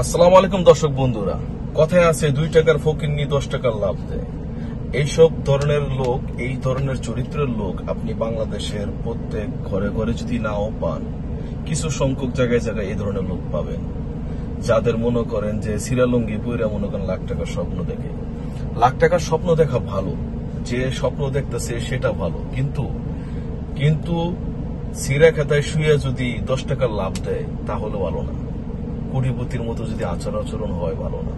আসসালামু আলাইকুম দর্শক বন্ধুরা, কথায় আছে 2 টাকার ফকিন্নি 10 টাকার লাভ দেয়। এইসব ধরনের লোক, এই ধরনের চরিত্রের লোক আপনি বাংলাদেশের প্রত্যেক ঘরে ঘরে যদি নাও পান, কিছু সংখ্যক জায়গায় জায়গায় এই ধরনের লোক পাবেন, যাদের মনে করেন যে সিরালঙ্গি পইরা মনে করেন লাখ টাকার স্বপ্ন দেখে। লাখ টাকার স্বপ্ন দেখা ভালো, যে স্বপ্ন দেখতেছে সেটা ভালো, কিন্তু সিরা খাতায় শুয়ে যদি 10 টাকার লাভ দেয় তাহলে ভালো না। কোটিপতির মতো যদি আচার আচরণ হয় ভালো না।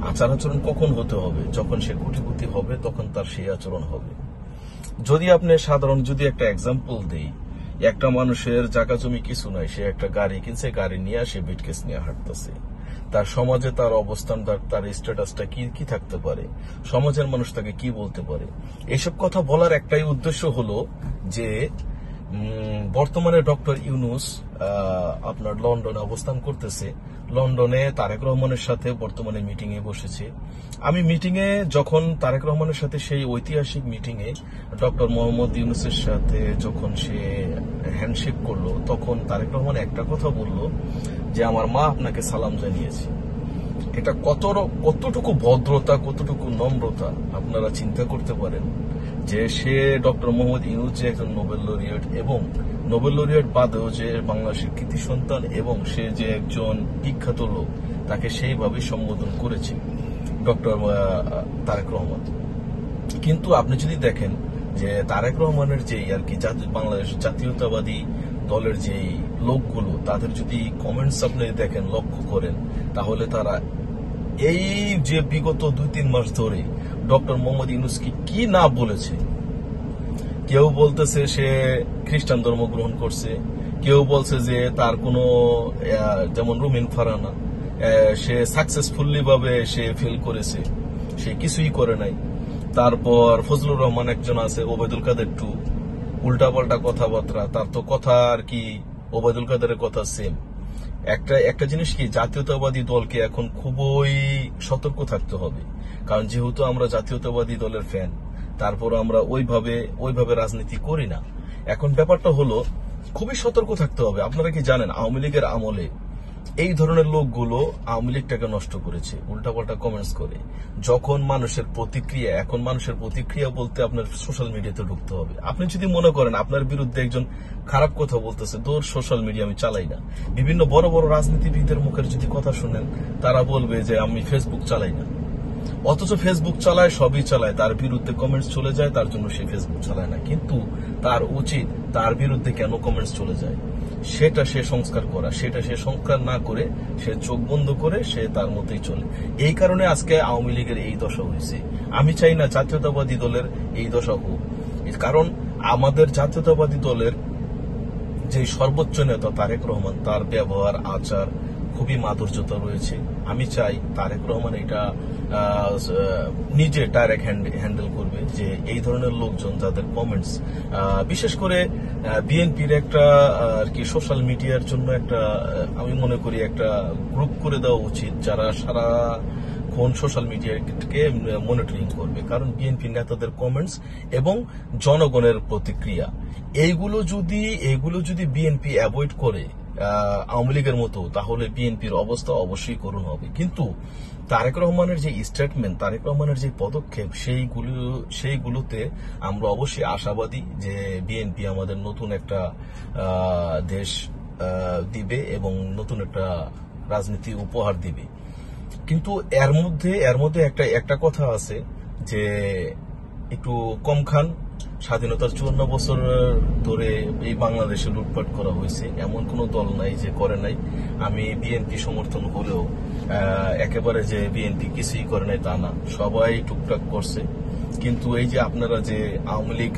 আচার আচরণ কখন হতে হবে? যখন সে কোটিপতি হবে তখন তার সেই আচরণ হবে। যদি আপনি সাধারণ যদি একটা এক্সাম্পল দেই, একটা মানুষের জায়গা জমি কিছু নাই, সে একটা গাড়ি কিনছে, গাড়ি নিয়ে সে বিটকেস নিয়ে হাঁটতেছে। তার সমাজে তার অবস্থান, তার স্ট্যাটাসটা কি থাকতে পারে, সমাজের মানুষ তাকে কি বলতে পারে। এসব কথা বলার একটাই উদ্দেশ্য হলো যে বর্তমানে ডক্টর ইউনূস আপনার লন্ডনে অবস্থান করতেছে। লন্ডনে তারেক রহমানের সাথে বর্তমানে মিটিং এ বসেছে। আমি মিটিং এ যখন তারেক রহমানের সাথে সেই ঐতিহাসিক মিটিং এ ডক্টর মোহাম্মদ ইউনূসের সাথে যখন সে হ্যান্ডশেক করলো, তখন তারেক রহমান একটা কথা বলল যে আমার মা আপনাকে সালাম জানিয়েছে। এটা কতটুকু ভদ্রতা, কতটুকু নম্রতা আপনারা চিন্তা করতে পারেন যে সে ডক্টর মোহাম্মদ ইউনূস যে একজন নোবেল লরিয়েট, এবং নোবেল লরিয়েট বাদেও যে বাংলাদেশের কৃতি সন্তান এবং সে যে একজন বিখ্যাত লোক, তাকে সেইভাবে সম্বোধন করেছে ডক্টর তারেক রহমান। কিন্তু আপনি যদি দেখেন যে তারেক রহমানের যেই আর কি বাংলাদেশ জাতীয়তাবাদী দলের যেই লোকগুলো, তাদের যদি কমেন্টস আপনি দেখেন, লক্ষ্য করেন, তাহলে তারা এই যে বিগত 2-3 মাস ধরে ডক্টর মোহাম্মদ ইউনূসকে কি না বলেছে। কেউ বলতেছে সে খ্রিস্টান ধর্ম গ্রহণ করছে, কেউ বলছে যে তার কোনো, যেমন রুমিন ফারহানা, সে সাকসেসফুলি ভাবে সে ফেল করেছে, সে কিছুই করে নাই। তারপর ফজলুর রহমান একজন আছে, ওবায়দুল কাদের টু, উল্টাপাল্টা কথাবার্তা। তার তো কথা আর কি ওবায়দুল কাদেরের কথা সেম। একটা জিনিস কি, জাতীয়তাবাদী দলকে এখন খুবই সতর্ক থাকতে হবে, কারণ যেহেতু আমরা জাতীয়তাবাদী দলের ফ্যান, তারপর আমরা ওইভাবে রাজনীতি করি না। এখন ব্যাপারটা হলো খুবই সতর্ক থাকতে হবে। আপনারা কি জানেন আওয়ামী লীগের আমলে এই ধরনের লোকগুলো আওয়ামী লীগটাকে নষ্ট করেছে, উল্টাপাল্টা কমেন্টস করে। এখন মানুষের প্রতিক্রিয়া বলতে আপনার সোশ্যাল মিডিয়াতে ঢুকতে হবে। আপনি যদি মনে করেন আপনার বিরুদ্ধে একজন খারাপ কথা বলতেছে, দূর সোশ্যাল মিডিয়া আমি চালাই না। বিভিন্ন বড় বড় রাজনীতিবিদদের মুখের যদি কথা শুনেন, তারা বলবে যে আমি ফেসবুক চালাই না, অথচ ফেসবুক চালায়, সবই চালায়, তার বিরুদ্ধে কমেন্টস চলে যায়, তার জন্য সে ফেসবুক চালায় না। কিন্তু তার উচিত তার বিরুদ্ধে কেন কমেন্টস চলে যায় সেটা সে সংস্কার করা, সেটা সে সংস্কার না করে সে চোখ বন্ধ করে সে তার মতোই চলে। এই কারণে আজকে আওয়ামী লীগের এই দশা হয়েছে। আমি চাই না জাতীয়তাবাদী দলের এই দশা হোক, কারণ আমাদের জাতীয়তাবাদী দলের যে সর্বোচ্চ নেতা তারেক রহমান, তার ব্যবহার আচার খুবই মাধুর্যতা রয়েছে। আমি চাই তারেক রহমান এটা নিজে ডাইরেক্ট হ্যান্ডেল করবে, যে এই ধরনের লোকজন যাদের কমেন্টস, বিশেষ করে বিএনপির একটা আর কি সোশ্যাল মিডিয়ার জন্য একটা, আমি মনে করি একটা গ্রুপ করে দেওয়া উচিত, যারা সারাক্ষণ সোশ্যাল মিডিয়াকে মনিটরিং করবে। কারণ বিএনপি নেতাদের কমেন্টস এবং জনগণের প্রতিক্রিয়া, এইগুলো যদি বিএনপি অ্যাভয়েড করে আওয়ামী লীগের মতো, তাহলে বিএনপির অবস্থা অবশ্যই করুণ হবে। কিন্তু তারেক রহমানের যে স্টেটমেন্ট, তারেক রহমানের যে পদক্ষেপ, সেইগুলোতে আমরা অবশ্যই আশাবাদী যে বিএনপি আমাদের নতুন একটা দেশ দিবে এবং নতুন একটা রাজনীতি উপহার দিবে। কিন্তু এর মধ্যে একটা কথা আছে যে একটু কম খান। স্বাধীনতার 54 বছর ধরে এই বাংলাদেশে লুটপাট করা হয়েছে, এমন কোন দল নাই যে করে নাই। আমি বিএনপি সমর্থন হলেও একেবারে যে বিএনপি কিছুই করে নাই তা না, সবাই টুকটাক করছে। কিন্তু এই যে আপনারা যে আওয়ামী লীগ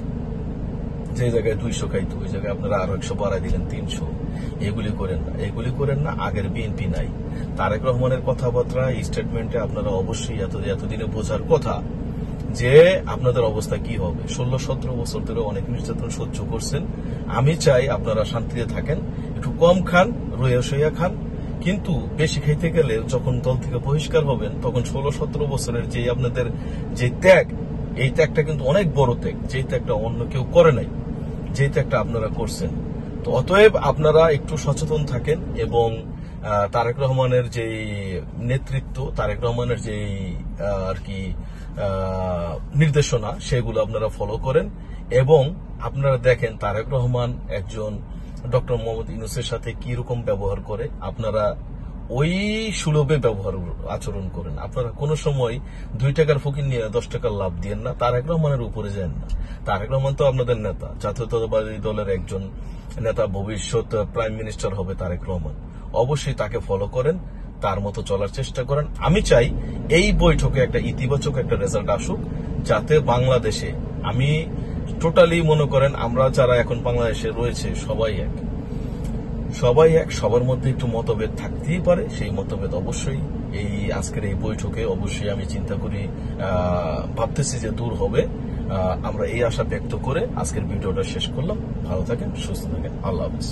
যে জায়গায় 200 খাইতো, ওই জায়গায় আপনারা আরো 100 বাড়াই দিলেন 300, এগুলি করেন না। আগের বিএনপি নাই। তারেক রহমানের কথাবার্তা, স্টেটমেন্টে আপনারা অবশ্যই এতদিনে বোঝার কথা যে আপনাদের অবস্থা কি হবে। 16-17 বছর ধরে অনেক নির্যাতন সহ্য করছেন। আমি চাই আপনারা শান্তিতে থাকেন, একটু কম খান, রইয়া খান। কিন্তু বেশি খাইতে গেলে যখন দল থেকে বহিষ্কার হবেন, তখন 16-17 বছরের যে আপনাদের যে ত্যাগ, এই ত্যাগটা কিন্তু অনেক বড় ত্যাগ, যেই ত্যাগটা অন্য কেউ করে নাই, যেই ত্যাগটা আপনারা করছেন। তো অতএব আপনারা একটু সচেতন থাকেন এবং তারেক রহমানের যে নেতৃত্ব, তারেক রহমানের যে আর কি নির্দেশনা, সেগুলো আপনারা ফলো করেন এবং আপনারা দেখেন তারেক রহমান একজন ডক্টর মোহাম্মদ ইউনূসের সাথে কি রকম ব্যবহার করে, আপনারা ওই সুলভে আচরণ করেন। আপনারা কোনো সময় 2 টাকার ফকির নিয়ে 10 টাকার লাভ দিয়েন না, তারেক রহমানের উপরে যান না। তারেক রহমান তো আপনাদের নেতা, জাতীয়তাবাদী দলের একজন নেতা, ভবিষ্যৎ প্রাইম মিনিস্টার হবে তারেক রহমান। অবশ্যই তাকে ফলো করেন, তার মতো চলার চেষ্টা করেন। আমি চাই এই বৈঠকে একটা ইতিবাচক একটা রেজাল্ট আসুক, যাতে বাংলাদেশে, আমি টোটালি মনে করেন আমরা যারা এখন বাংলাদেশে রয়েছে সবাই এক, সবার মধ্যে একটু মতভেদ থাকতেই পারে। সেই মতভেদ অবশ্যই এই আজকের এই বৈঠকে অবশ্যই আমি চিন্তা করি, ভাবতেছি যে দূর হবে। আমরা এই আশা ব্যক্ত করে আজকের ভিডিওটা শেষ করলাম। ভালো থাকেন, সুস্থ থাকেন, আল্লাহ হাফেজ।